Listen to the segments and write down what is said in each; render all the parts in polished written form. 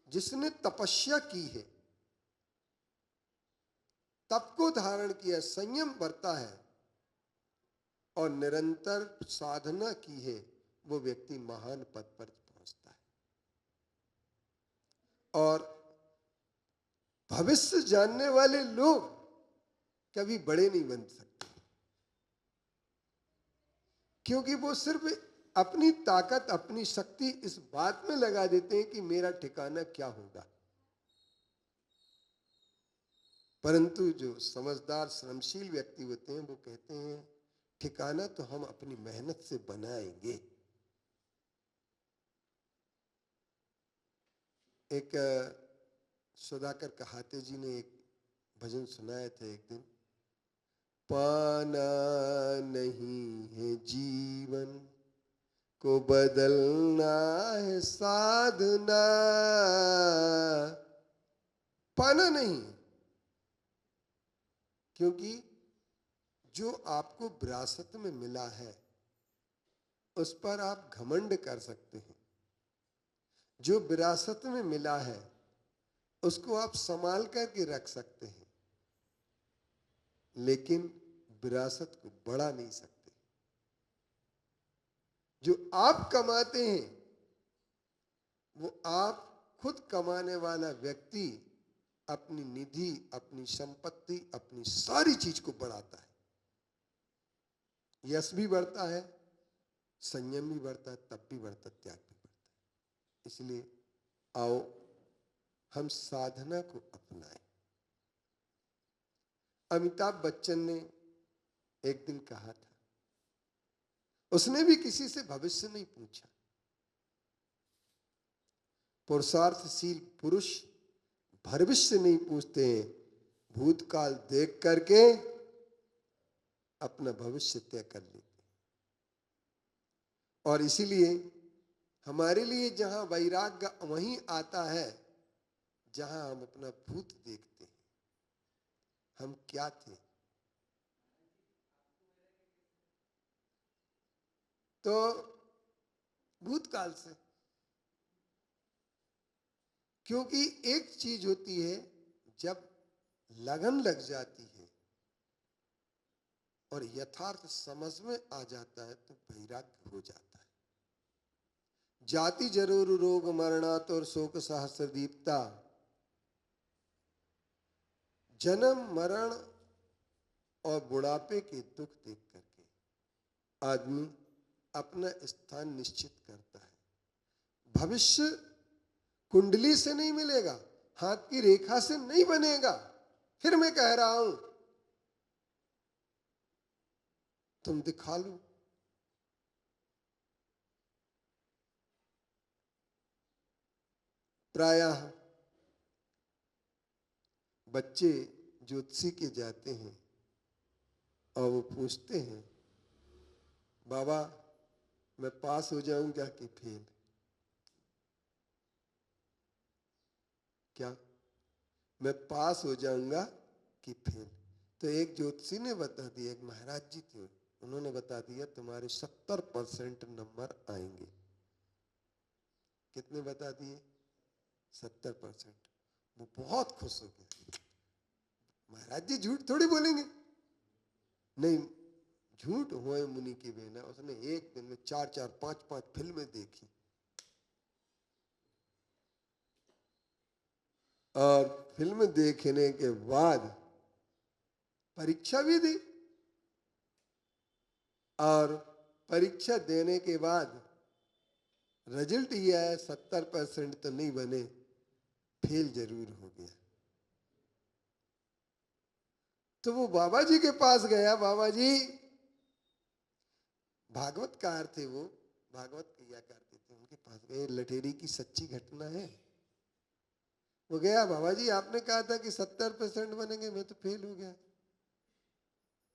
जिसने तपस्या की है, तप को धारण किया, संयम बरता है और निरंतर साधना की है, वो व्यक्ति महान पद पर पहुंचता है। और भविष्य जानने वाले लोग कभी बड़े नहीं बन सकते, क्योंकि वो सिर्फ अपनी ताकत, अपनी शक्ति इस बात में लगा देते हैं कि मेरा ठिकाना क्या होगा। परंतु जो समझदार श्रमशील व्यक्ति होते हैं, वो कहते हैं ठिकाना तो हम अपनी मेहनत से बनाएंगे। एक सुधाकर कहाते जी ने एक भजन सुनाए थे एक दिन। पाना नहीं है जीवन को बदलना है साधना। पाना नहीं, क्योंकि जो आपको विरासत में मिला है उस पर आप घमंड कर सकते हैं। जो विरासत में मिला है उसको आप संभाल करके रख सकते हैं, लेकिन विरासत को बढ़ा नहीं सकते। जो आप कमाते हैं वो आप खुद कमाने वाला व्यक्ति अपनी निधि, अपनी संपत्ति, अपनी सारी चीज को बढ़ाता है। यश भी बढ़ता है, संयम भी बढ़ता है, तप भी बढ़ता है, त्याग भी बढ़ता है। इसलिए आओ हम साधना को अपनाएं। अमिताभ बच्चन ने एक दिन कहा था, उसने भी किसी से भविष्य नहीं पूछा। पुरुषार्थशील पुरुष भविष्य नहीं पूछते हैं, भूतकाल देख करके अपना भविष्य तय कर लेते। और इसीलिए हमारे लिए जहां वैराग्य वहीं आता है जहां हम अपना भूत देखते हैं। हम क्या थे? तो भूतकाल से, क्योंकि एक चीज होती है, जब लगन लग जाती है और यथार्थ समझ में आ जाता है तो वैराग्य हो जाता है। जाति जरूर रोग मरणात और शोक सहस्र दीप्ता। जन्म मरण और बुढ़ापे के दुख देख करके आदमी अपना स्थान निश्चित करता है। भविष्य कुंडली से नहीं मिलेगा, हाथ की रेखा से नहीं बनेगा। फिर मैं कह रहा हूं, तुम दिखा लो। प्रायः बच्चे ज्योतिषी के जाते हैं और वो पूछते हैं, बाबा मैं पास हो जाऊंगा कि फेल? क्या मैं पास हो जाऊंगा कि फेल? तो एक ज्योतिषी ने बता दिया, एक महाराज जी थे, उन्होंने बता दिया तुम्हारे 70% नंबर आएंगे। कितने बता दिए? 70%। वो बहुत खुश हो गए। महाराज जी झूठ थोड़ी बोलेंगे। नहीं, झूठ हुए मुनि की बेना। उसने एक दिन में 4-4, 5-5 फिल्में देखी और फिल्म देखने के बाद परीक्षा भी दी और परीक्षा देने के बाद रिजल्ट ये आया 70% तो नहीं बने, फेल जरूर हो गया। तो वो बाबा जी के पास गया। बाबा जी भागवतकार थे, वो भागवत किया करते थे। उनके पास गए, लठेरी की सच्ची घटना है। वो गया, बाबा जी आपने कहा था कि 70% बनेंगे, मैं तो फेल हो गया।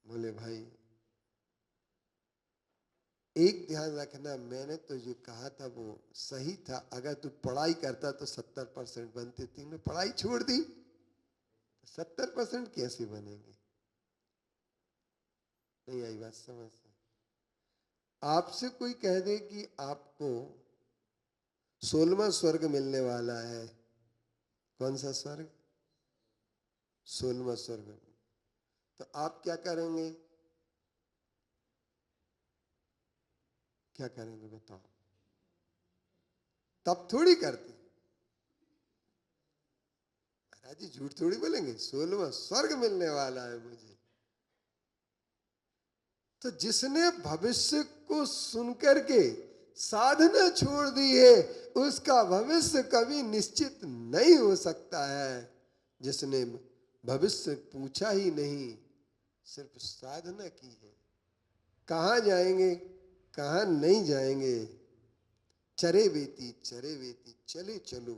बोले भाई एक ध्यान रखना, मैंने तो जो कहा था वो सही था। अगर तू पढ़ाई करता तो 70% बनते। तुमने पढ़ाई छोड़ दी, 70% कैसे बनेंगे? नहीं आई बात समझ से? आपसे कोई कह दे कि आपको 16वां स्वर्ग मिलने वाला है, कौन सा स्वर्ग? 16वां स्वर्ग, तो आप क्या करेंगे? क्या करेंगे बताओ? तब थोड़ी करते महाराज जी, झूठ थोड़ी बोलेंगे, 16वां स्वर्ग मिलने वाला है मुझे। तो जिसने भविष्य को सुनकर के साधना छोड़ दी है, उसका भविष्य कभी निश्चित नहीं हो सकता है। जिसने भविष्य पूछा ही नहीं, सिर्फ साधना की है, कहाँ जाएंगे कहाँ नहीं जाएंगे, चरे बेती चले चलो।